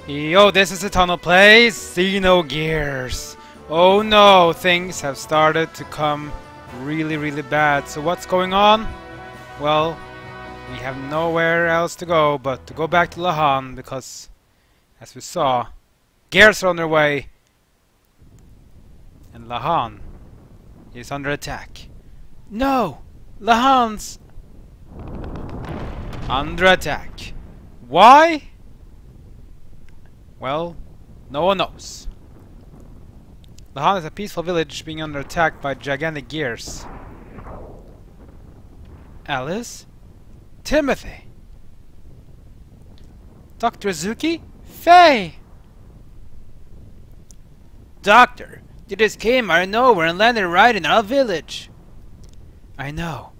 Yo, this is the tunnel place, Xenogears. Oh no, things have started to come really bad. So what's going on? Well, we have nowhere else to go but to go back to Lahan because, as we saw, Gears are on their way. And Lahan is under attack. No! Lahan's under attack. Why? Well, no one knows. Lahan is a peaceful village being under attack by gigantic gears. Alice? Timothy? Dr. Azuki? Faye! Doctor, you just came out of nowhere and landed right in our village. I know.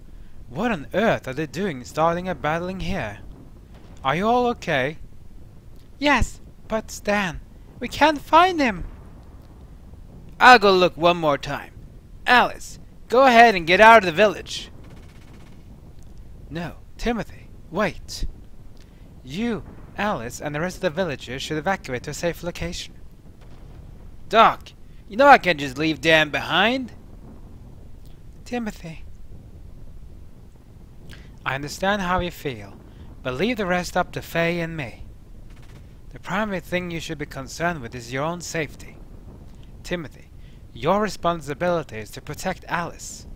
What on earth are they doing starting a battling here? Are you all okay? Yes, but Stan, we can't find him. I'll go look one more time. Alice, go ahead and get out of the village. No, Timothy, wait. You, Alice, and the rest of the villagers should evacuate to a safe location. Doc, you know I can't just leave Dan behind. Timothy. I understand how you feel, but leave the rest up to Faye and me. The primary thing you should be concerned with is your own safety. Timothy, your responsibility is to protect Alice.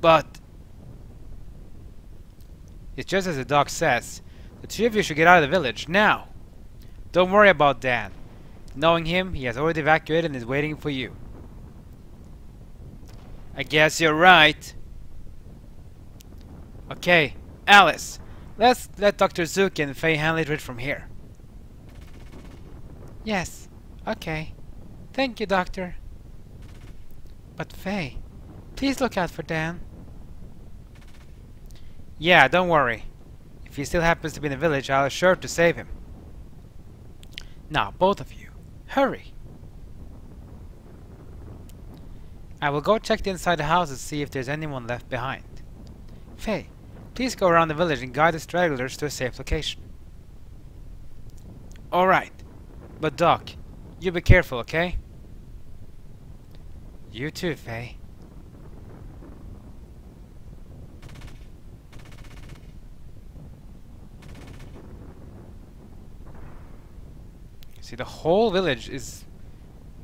But it's just as the doc says. The two of you should get out of the village now. Don't worry about Dan. Knowing him, he has already evacuated and is waiting for you. I guess you're right. Okay, Alice, let's let Dr. Zuki and Faye handle it from here. Yes, okay. Thank you, Doctor. But Faye, please look out for Dan. Yeah, don't worry. If he still happens to be in the village, I'll assure to save him. Now, both of you, hurry. I will go check the inside the house and see if there's anyone left behind. Faye, please go around the village and guide the stragglers to a safe location. Alright, but Doc, you be careful, okay? You too, Faye. See, the whole village is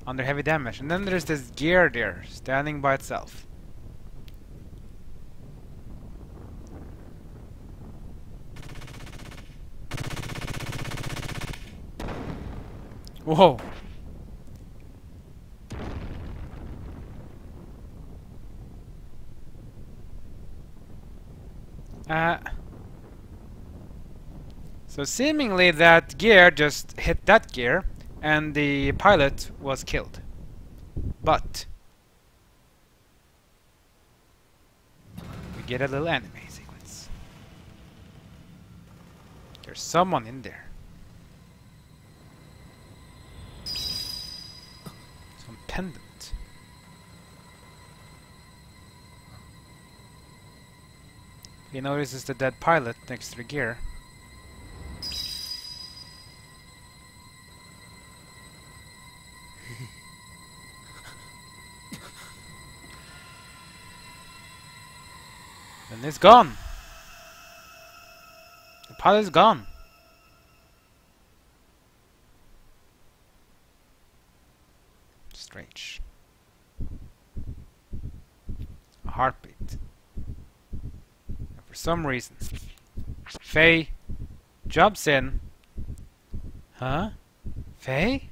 under heavy damage, and then there's this gear there, standing by itself. Whoa! So seemingly that gear just hit that gear and the pilot was killed. But we get a little anime sequence. There's someone in there. Some pendant. He notices the dead pilot next to the gear. And it's gone. The pilot's gone. Strange. A heartbeat. And for some reason, Faye jumps in. Huh? Faye?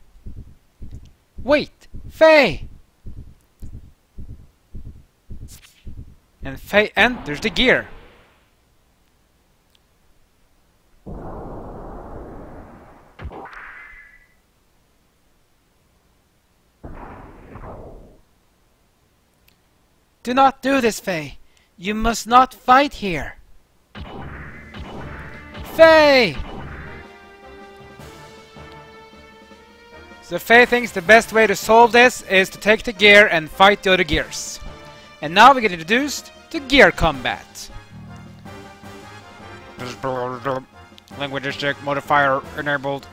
Wait! Faye! And Faye enters the gear. Do not do this, Faye. You must not fight here. Faye! So Faye thinks the best way to solve this is to take the gear and fight the other gears. And now we get introduced to gear combat. Linguistic modifier enabled.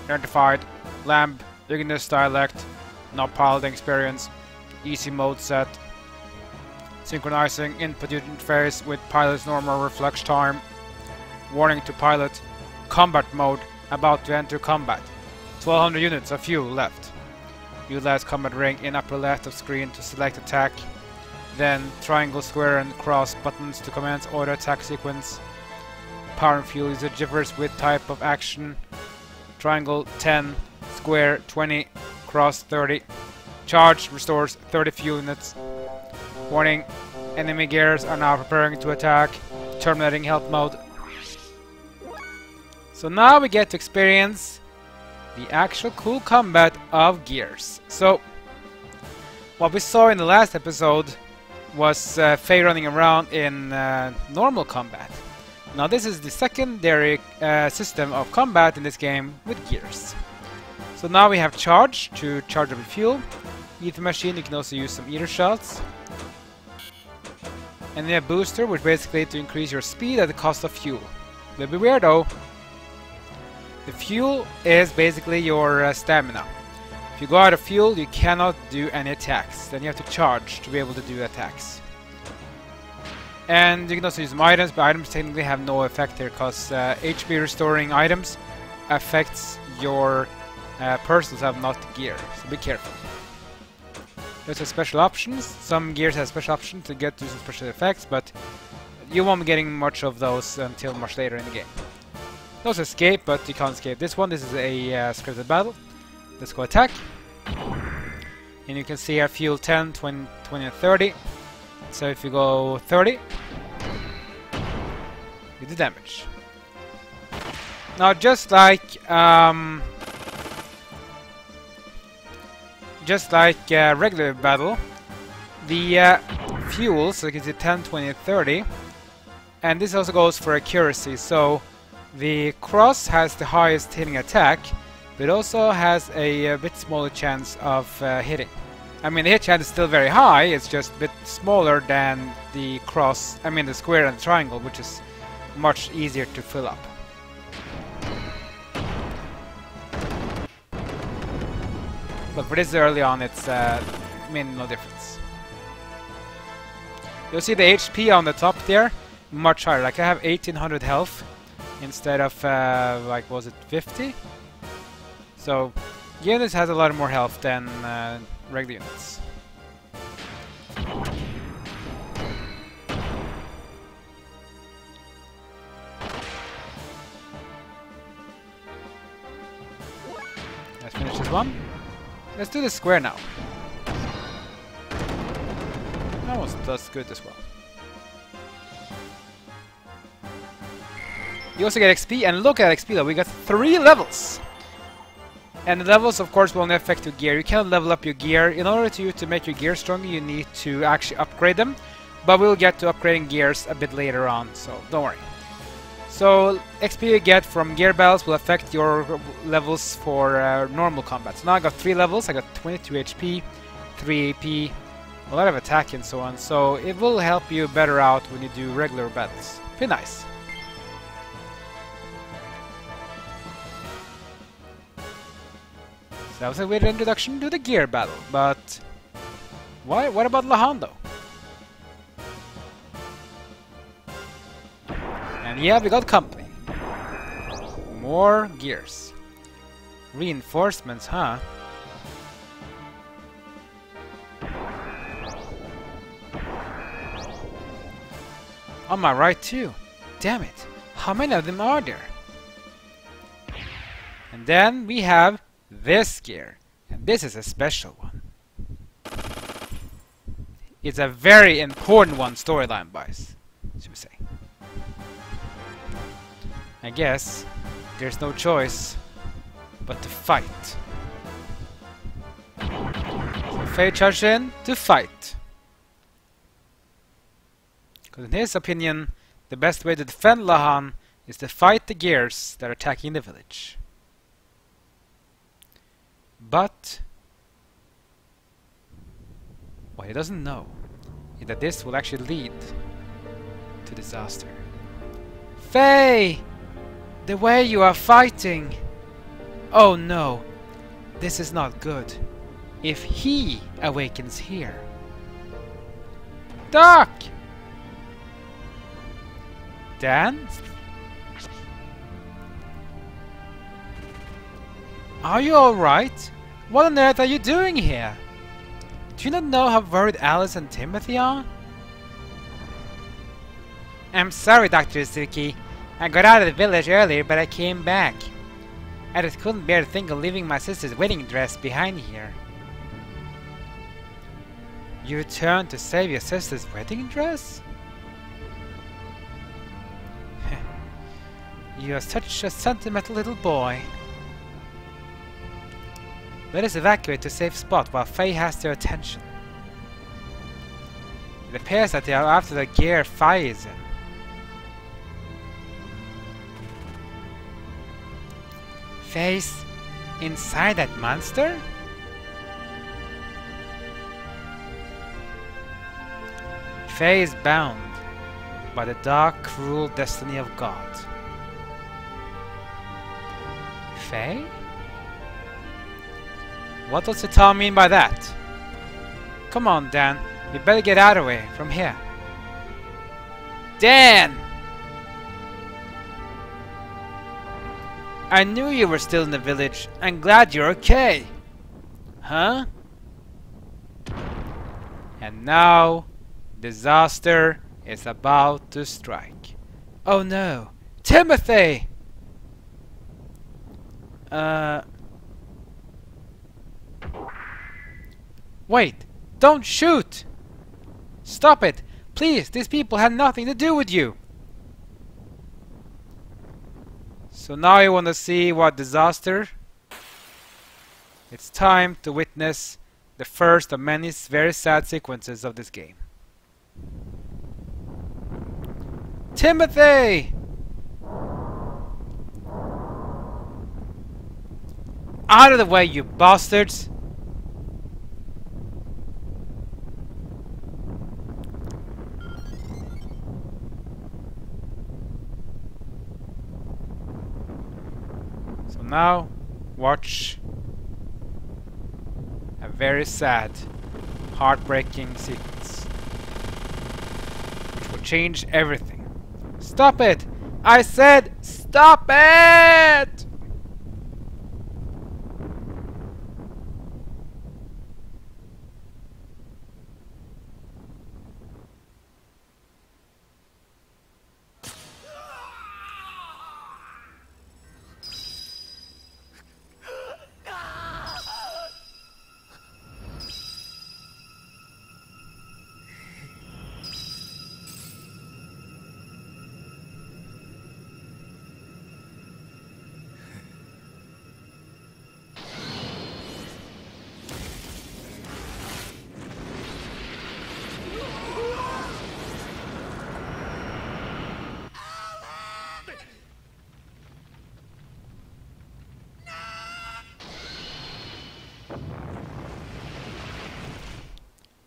Identified. Lamb. Ignis dialect. Not piloting experience. Easy mode set. Synchronizing input interface with pilot's normal reflex time. Warning to pilot. Combat mode. About to enter combat. 1200 units of fuel left. Utilize combat ring in upper left of screen to select attack. Then triangle, square and cross buttons to commence auto attack sequence. Power and fuel usage differs with type of action. Triangle 10, square 20, cross 30. Charge restores 30 fuel units. Warning, enemy gears are now preparing to attack. Terminating health mode. So now we get to experience the actual cool combat of gears. So, what we saw in the last episode was Faye running around in normal combat. Now this is the secondary system of combat in this game with gears. So now we have charge to charge up fuel. Ether machine, you can also use some ether shots. And then a booster, which basically to increase your speed at the cost of fuel. A little bit weird though. The fuel is basically your stamina. If you go out of fuel, you cannot do any attacks. Then you have to charge to be able to do attacks. And you can also use some items, but items technically have no effect here because HP restoring items affects your personal self, not the gear. So be careful. There's special options. Some gears have special options to get to some special effects, but you won't be getting much of those until much later in the game. Those escape, but you can't escape this one. This is a scripted battle. Let's go attack. And you can see our fuel 10, 20, 20 and 30. So if you go 30, you do damage. Now just like regular battle, the fuel, so you can see 10, 20 and 30. And this also goes for accuracy, so the cross has the highest hitting attack, but it also has a bit smaller chance of hitting. I mean, the hit chance is still very high, it's just a bit smaller than the cross, I mean the square and the triangle, which is much easier to fill up. But for this early on, it's made no difference. You'll see the HP on the top there, much higher. Like I have 1800 health instead of, like, was it 50? So, units has a lot more health than regular units. Let's finish this one. Let's do the square now. That was that's good as well. You also get XP, and look at XP though, we got 3 levels! And the levels of course will only affect your gear. You cannot level up your gear. In order to make your gear stronger, you need to actually upgrade them. But we'll get to upgrading gears a bit later on, so don't worry. So XP you get from gear battles will affect your levels for normal combat. So now I got 3 levels, I got 22 HP, 3 AP, a lot of attack and so on. So it will help you better out when you do regular battles. Pretty nice. That was a weird introduction to the gear battle, but why? What about Lahan though? And yeah, we got company. More gears. Reinforcements, huh? On my right too. Damn it. How many of them are there? And then we have this gear, and this is a special one. It's a very important one storyline-wise, should we say. I guess there's no choice but to fight. So Faye charged in to fight. Because in his opinion, the best way to defend Lahan is to fight the gears that are attacking the village. But what he doesn't know is that this will actually lead to disaster. Faye! The way you are fighting! Oh no, this is not good. If he awakens here. Doc! Dan? Are you alright? What on earth are you doing here? Do you not know how worried Alice and Timothy are? I'm sorry, Dr. Suki. I got out of the village earlier, but I came back. I just couldn't bear to think of leaving my sister's wedding dress behind here. You returned to save your sister's wedding dress? You are such a sentimental little boy. Let us evacuate to a safe spot while Faye has their attention. It appears that they are after the gear Faye is in. Faye's inside that monster? Faye is bound by the dark, cruel destiny of God. Faye? What does the town mean by that? Come on, Dan. We better get out of the way from here. Dan! I knew you were still in the village. I'm glad you're okay. Huh? And now, disaster is about to strike. Oh no! Timothy! Wait! Don't shoot! Stop it! Please, these people had nothing to do with you! So now you want to see what disaster? It's time to witness the first of many very sad sequences of this game. Timothy! Out of the way, you bastards! So now, watch a very sad, heartbreaking sequence, which will change everything. Stop it! I said stop it!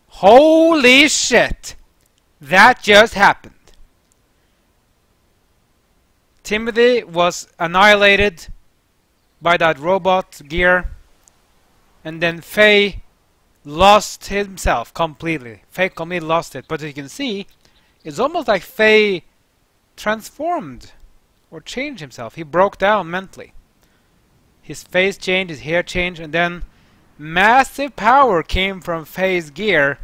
Holy shit! That just happened. Timothy was annihilated by that robot gear, and then Faye lost himself completely. Faye completely lost it, but as you can see, it's almost like Faye transformed or changed himself. He broke down mentally. His face changed, his hair changed, and then massive power came from Faye's gear.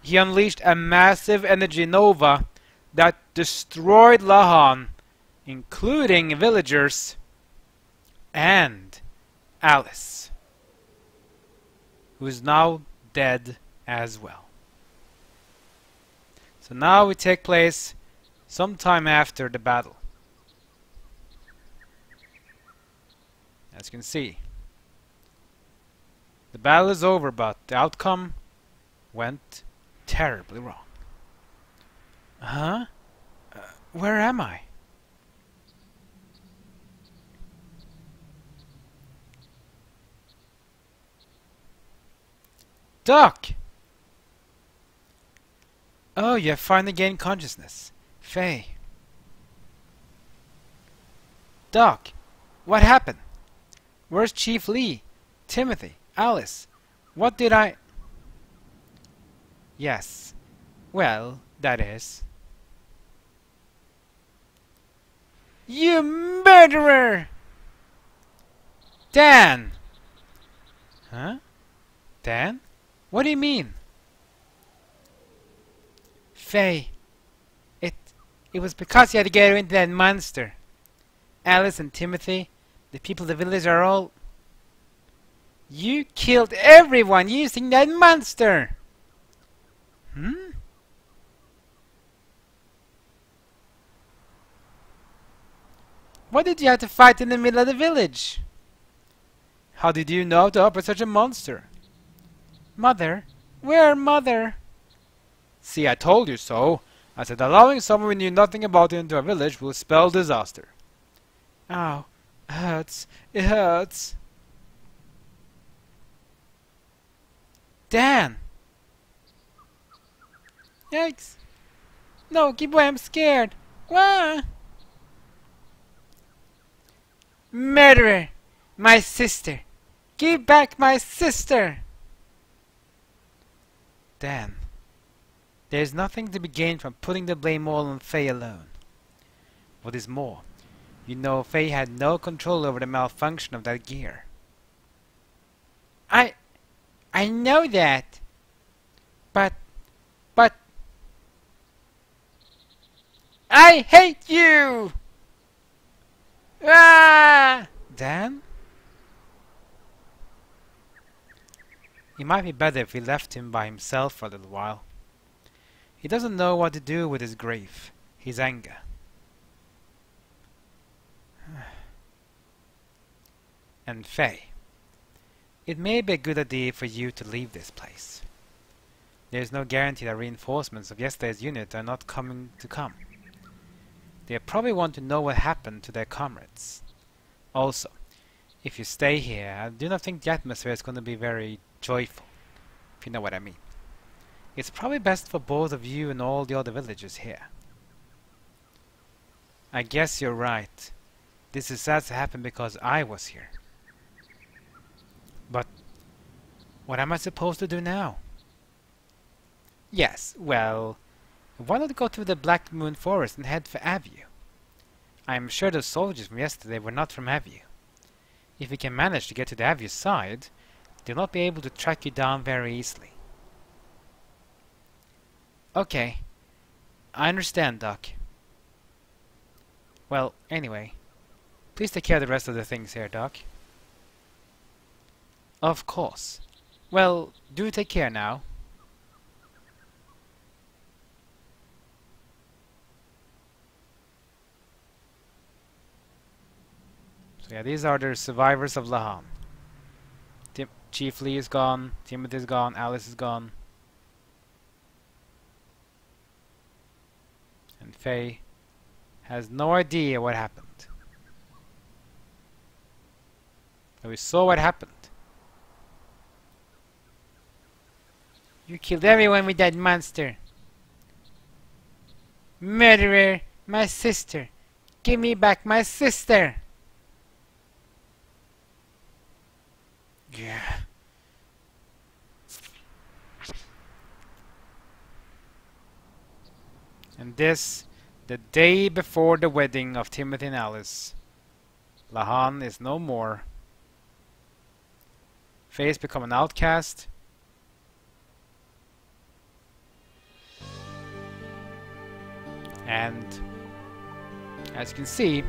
He unleashed a massive energy nova that destroyed Lahan, including villagers and Alice, who is now dead as well. So now we take place sometime after the battle. As you can see, the battle is over, but the outcome went terribly wrong. Huh? Where am I? Doc! Oh, you have finally gained consciousness. Faye. Doc, what happened? Where's Chief Lee? Timothy? Alice? What did I... Yes. Well, that is... You murderer! Dan! Huh? Dan? What do you mean? Faye. It was because you had to get her into that monster. Alice and Timothy, the people of the village are all... You killed everyone using that monster! Hmm? What did you have to fight in the middle of the village? How did you know to operate such a monster? Mother? Where, Mother? See, I told you so. I said allowing someone we knew nothing about into a village will spell disaster. Ow. It hurts. It hurts. Dan! Yikes. No, keep away, I'm scared. Wah! Murderer! My sister! Give back my sister! Dan. There is nothing to be gained from putting the blame all on Faye alone. What is more, you know Faye had no control over the malfunction of that gear. I know that. But... I hate you! Ah! Dan? It might be better if we left him by himself for a little while. He doesn't know what to do with his grief, his anger. And Faye, it may be a good idea for you to leave this place. There is no guarantee that reinforcements of yesterday's unit are not coming to come. They probably want to know what happened to their comrades. Also, if you stay here, I do not think the atmosphere is going to be very joyful, if you know what I mean. It's probably best for both of you and all the other villagers here. I guess you're right. This is sad to happen because I was here. But what am I supposed to do now? Yes, well, why not go to the Black Moon Forest and head for Avenue? I am sure those soldiers from yesterday were not from Avenue. If we can manage to get to the Avenue side, they'll not be able to track you down very easily. Okay. I understand, Doc. Well, anyway, please take care of the rest of the things here, Doc. Of course. Well, do take care now. So yeah, these are the survivors of Lahan. Chief Lee is gone, Timothy is gone, Alice is gone. And Faye has no idea what happened. But we saw what happened. You killed everyone with that monster. Murderer! My sister! Give me back my sister! Yeah. And this, the day before the wedding of Timothy and Alice. Lahan is no more. Faye's become an outcast. And as you can see,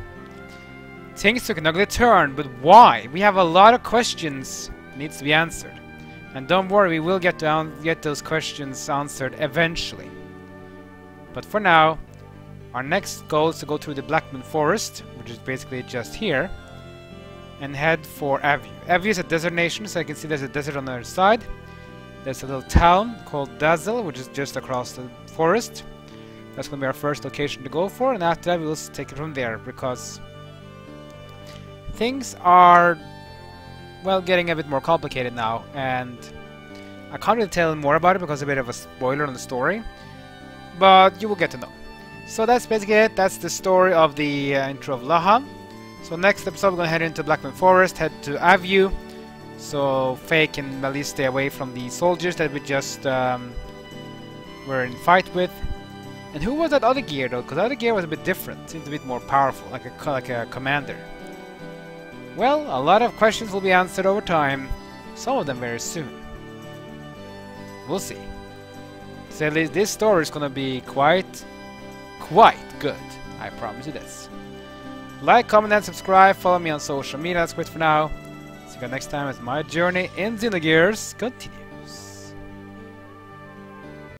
things took an ugly turn, but why? We have a lot of questions that needs to be answered. And don't worry, we will get those questions answered eventually. But for now, our next goal is to go through the Black Moon Forest, which is basically just here, and head for Avenue. Avenue is a desert nation, so you can see there's a desert on the other side. There's a little town called Dazzle, which is just across the forest. That's going to be our first location to go for, and after that we'll take it from there, because things are, well, getting a bit more complicated now, and I can't really tell more about it because it's a bit of a spoiler on the story, but you will get to know. So that's basically it. That's the story of the intro of Lahan. So next episode we're gonna head into Blackman Forest, head to Avu, so Faye can at least stay away from the soldiers that we just were in fight with. And who was that other gear though? Because the other gear was a bit different, seemed a bit more powerful, like a commander. Well, a lot of questions will be answered over time, some of them very soon. We'll see. So at least this story is gonna be quite good. I promise you this. Like, comment, and subscribe. Follow me on social media. That's it for now. See you next time as my journey in Xenogears continues.